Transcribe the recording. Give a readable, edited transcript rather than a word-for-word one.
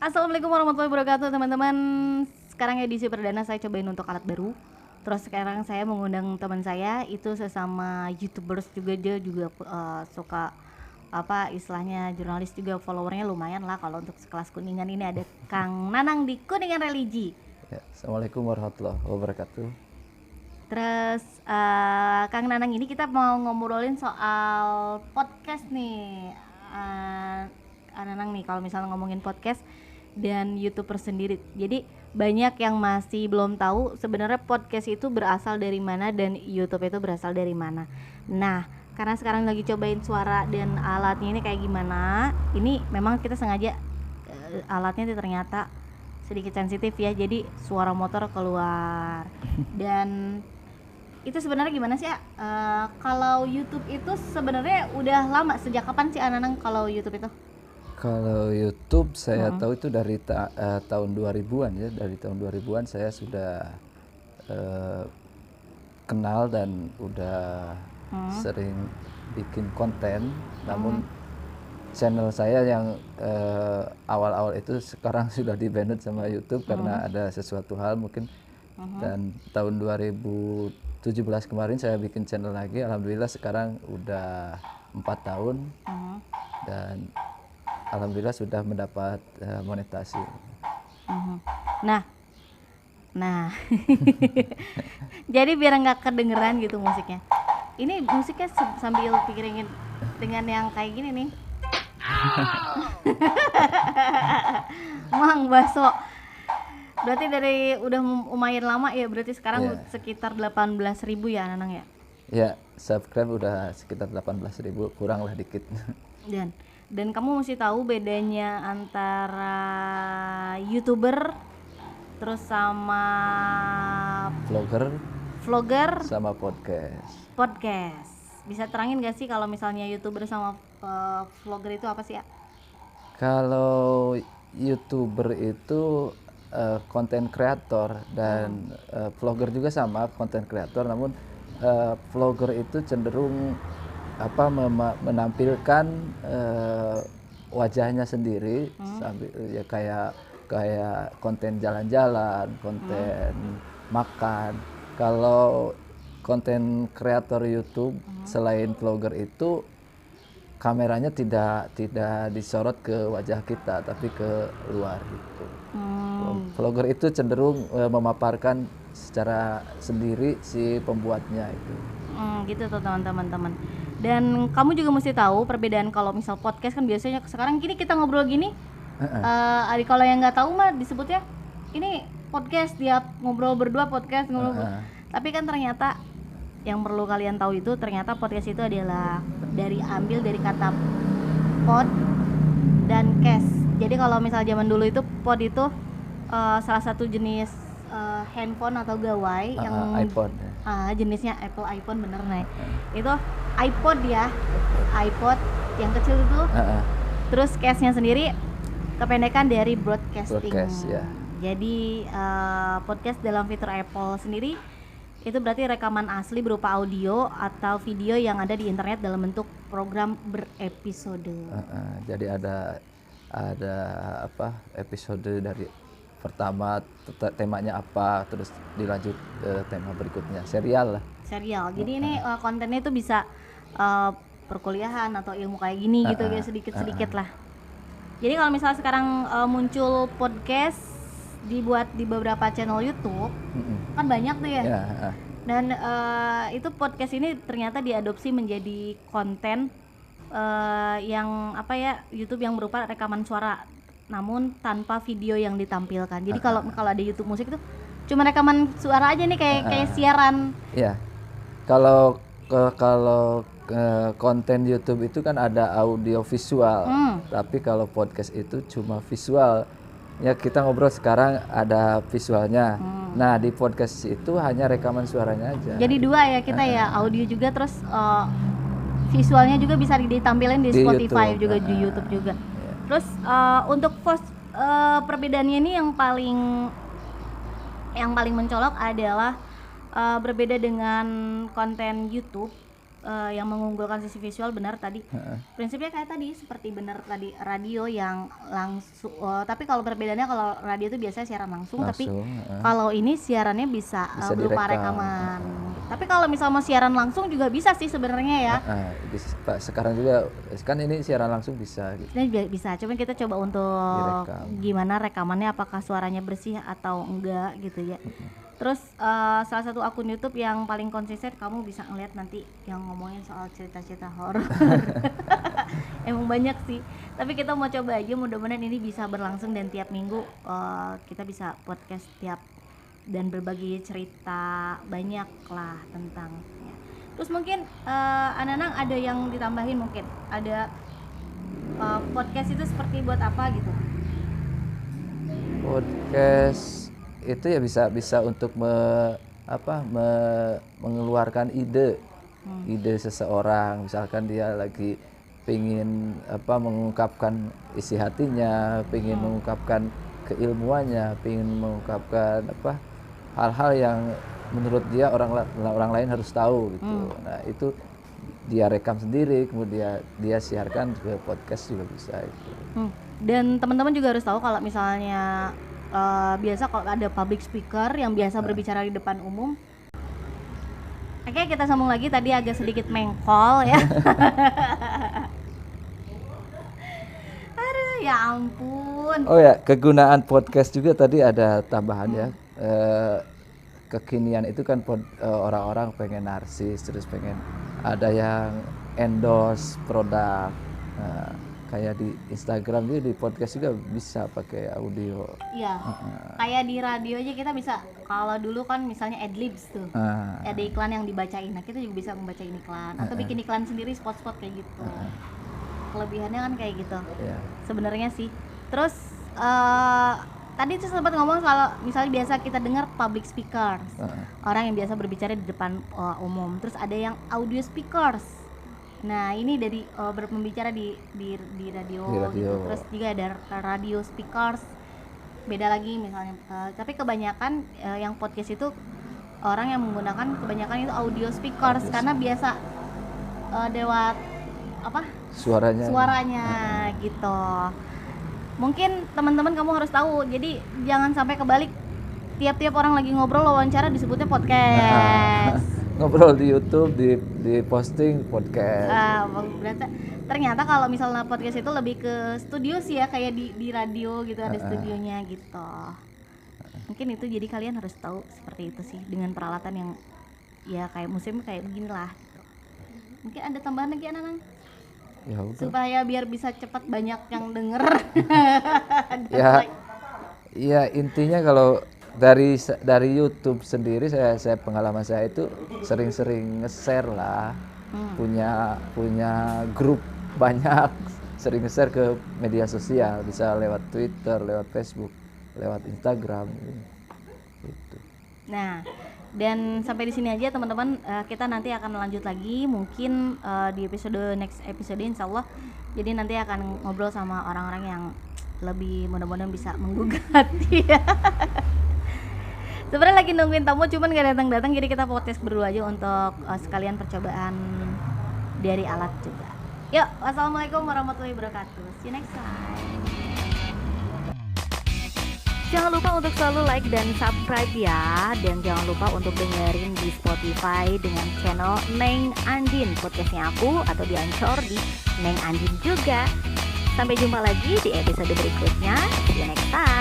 Assalamualaikum warahmatullahi wabarakatuh teman-teman. Sekarang edisi perdana saya cobain untuk alat baru. Terus sekarang saya mengundang teman saya, itu sesama YouTubers juga, dia juga suka apa istilahnya jurnalis juga, followernya lumayan lah kalau untuk sekelas Kuningan. Ini ada Kang Nanang di Kuningan Religi. Ya, Assalamualaikum warahmatullahi wabarakatuh. Terus Kang Nanang ini kita mau ngobrolin soal podcast nih. Kang Nanang nih kalau misalnya ngomongin podcast dan YouTuber sendiri. Jadi banyak yang masih belum tahu sebenarnya podcast itu berasal dari mana dan YouTube itu berasal dari mana. Nah, karena sekarang lagi cobain suara dan alatnya ini kayak gimana. Ini memang kita sengaja alatnya ternyata sedikit sensitif ya. Jadi suara motor keluar. Dan itu sebenarnya gimana sih ya? Kalau YouTube itu sebenarnya udah lama, sejak kapan sih Ananang kalau YouTube itu? Kalau YouTube saya tahu itu dari tahun 2000-an ya. Dari tahun 2000-an saya sudah kenal dan udah sering bikin konten. Namun channel saya yang awal-awal itu sekarang sudah di-banned sama YouTube karena ada sesuatu hal mungkin. Dan tahun 2017 kemarin saya bikin channel lagi. Alhamdulillah sekarang udah 4 tahun dan alhamdulillah sudah mendapat monetasi. Nah, jadi biar nggak kedengeran gitu musiknya. Ini musiknya sambil pikirin dengan yang kayak gini nih. Mang Baso. Berarti dari udah lumayan lama ya, berarti sekarang sekitar 18.000 ya Nanang ya? Ya, subscribe udah sekitar 18.000, kurang lah dikit. Dan kamu mesti tahu bedanya antara YouTuber terus sama vlogger sama podcast. Bisa terangin gak sih kalau misalnya YouTuber sama vlogger itu apa sih ya? Kalau YouTuber itu konten kreator dan vlogger juga sama konten kreator, namun vlogger itu cenderung menampilkan wajahnya sendiri sambil ya kayak konten jalan-jalan, konten makan. Kalau konten kreator YouTube selain vlogger itu kameranya tidak disorot ke wajah kita tapi ke luar gitu. Vlogger itu cenderung memaparkan secara sendiri si pembuatnya itu. Gitu tuh teman-teman. Dan kamu juga mesti tahu perbedaan kalau misal podcast kan biasanya sekarang gini kita ngobrol gini. Kalau yang nggak tahu mah disebutnya ini podcast, dia ngobrol berdua podcast ngobrol. Tapi kan ternyata yang perlu kalian tahu itu ternyata podcast itu adalah ambil dari kata pod dan cast. Jadi kalau misal zaman dulu itu pod itu salah satu jenis handphone atau gawai yang iPhone. Jenisnya Apple iPhone bener nih. Itu iPod ya. iPod yang kecil itu. Terus case-nya sendiri kependekan dari broadcasting. Ya. Jadi podcast dalam fitur Apple sendiri itu berarti rekaman asli berupa audio atau video yang ada di internet dalam bentuk program berepisode. Jadi ada episode dari pertama temanya apa, terus dilanjut tema berikutnya, serial lah. Jadi ini kontennya itu bisa perkuliahan atau ilmu kayak gini gitu ya, sedikit-sedikit lah. Jadi kalau misalnya sekarang muncul podcast dibuat di beberapa channel YouTube, kan banyak tuh ya. Dan itu podcast ini ternyata diadopsi menjadi konten yang YouTube yang berupa rekaman suara, namun tanpa video yang ditampilkan. Jadi kalau ada YouTube musik itu cuma rekaman suara aja nih kayak siaran. Iya. Kalau konten YouTube itu kan ada audio visual, tapi kalau podcast itu cuma visual. Ya kita ngobrol sekarang ada visualnya. Nah di podcast itu hanya rekaman suaranya aja. Jadi dua ya kita ya, audio juga terus visualnya juga bisa ditampilin di Spotify YouTube. Juga di YouTube juga. Terus untuk perbedaannya ini yang paling mencolok adalah berbeda dengan konten YouTube. yang mengunggulkan sisi visual benar tadi. Prinsipnya kayak tadi seperti benar tadi radio yang langsung. Tapi kalau perbedaannya kalau radio itu biasanya siaran langsung. Tapi kalau ini siarannya bisa berupa rekaman. Tapi kalau misal mau siaran langsung juga bisa sih sebenarnya ya. Sekarang juga kan ini siaran langsung bisa. Gitu. Ini bisa. Cuman kita coba untuk gimana rekamannya, apakah suaranya bersih atau enggak gitu ya. Terus salah satu akun YouTube yang paling konsisten kamu bisa ngeliat nanti yang ngomongin soal cerita-cerita horor. Emang banyak sih. Tapi kita mau coba aja, mudah-mudahan ini bisa berlangsung dan tiap minggu kita bisa podcast tiap dan berbagi cerita banyak lah tentangnya. Terus mungkin Ananang ada yang ditambahin mungkin? Ada podcast itu seperti buat apa gitu? Podcast itu ya bisa untuk mengeluarkan ide seseorang, misalkan dia lagi pingin mengungkapkan isi hatinya, pingin mengungkapkan keilmuannya, pingin mengungkapkan hal-hal yang menurut dia orang lain harus tahu gitu. Nah itu dia rekam sendiri kemudian dia siarkan ke podcast juga bisa itu. Dan teman-teman juga harus tahu kalau misalnya biasa kalau ada public speaker yang biasa berbicara di depan umum. Oke, kita sambung lagi, tadi agak sedikit mengkol ya. Aduh, ya ampun. Oh ya, kegunaan podcast juga tadi ada tambahan ya. Kekinian itu kan orang-orang pengen narsis, terus pengen ada yang endorse produk. Kayak di Instagram juga, di podcast juga bisa pakai audio. Iya. Kayak di radio aja kita bisa. Kalau dulu kan misalnya adlibs tuh. Ada iklan yang dibacain. Nah, kita juga bisa membacain iklan atau bikin iklan sendiri spot-spot kayak gitu. Kelebihannya kan kayak gitu. Sebenarnya sih. Terus tadi tuh sempat ngomong kalau misalnya biasa kita dengar public speakers. Orang yang biasa berbicara di depan umum. Terus ada yang audio speakers. Nah ini dari berbicara di radio, gitu. Terus juga ada radio speakers, beda lagi misalnya. Tapi kebanyakan yang podcast itu orang yang menggunakan kebanyakan itu audio speakers karena biasa lewat suaranya gitu. Mungkin teman-teman kamu harus tahu. Jadi jangan sampai kebalik. Tiap-tiap orang lagi ngobrol wawancara disebutnya podcast. Ngobrol di YouTube, di posting podcast. Ternyata kalau misalnya podcast itu lebih ke studio sih ya, kayak di radio gitu, ada studionya gitu. Mungkin itu jadi kalian harus tahu seperti itu sih, dengan peralatan yang ya kayak musim kayak beginilah gitu. Mungkin ada tambahan lagi Anang? Ya udah. Supaya biar bisa cepat banyak yang denger. Ya intinya kalau dari YouTube sendiri saya pengalaman saya itu sering-sering nge-share lah, punya grup banyak, sering nge-share ke media sosial, bisa lewat Twitter, lewat Facebook, lewat Instagram gitu. Nah, dan sampai di sini aja teman-teman, kita nanti akan lanjut lagi mungkin di next episode insyaallah. Jadi nanti akan ngobrol sama orang-orang yang lebih mudah-mudahan bisa menggugah hati. Sebenarnya lagi nungguin tamu cuman gak datang-datang, jadi kita podcast berdua aja untuk sekalian percobaan dari alat juga. Yuk, wassalamualaikum warahmatullahi wabarakatuh. See you next time. Jangan lupa untuk selalu like dan subscribe ya. Dan jangan lupa untuk dengerin di Spotify dengan channel Neng Andin, podcastnya aku, atau di Anchor di Neng Andin juga. Sampai jumpa lagi di episode berikutnya. See you next time.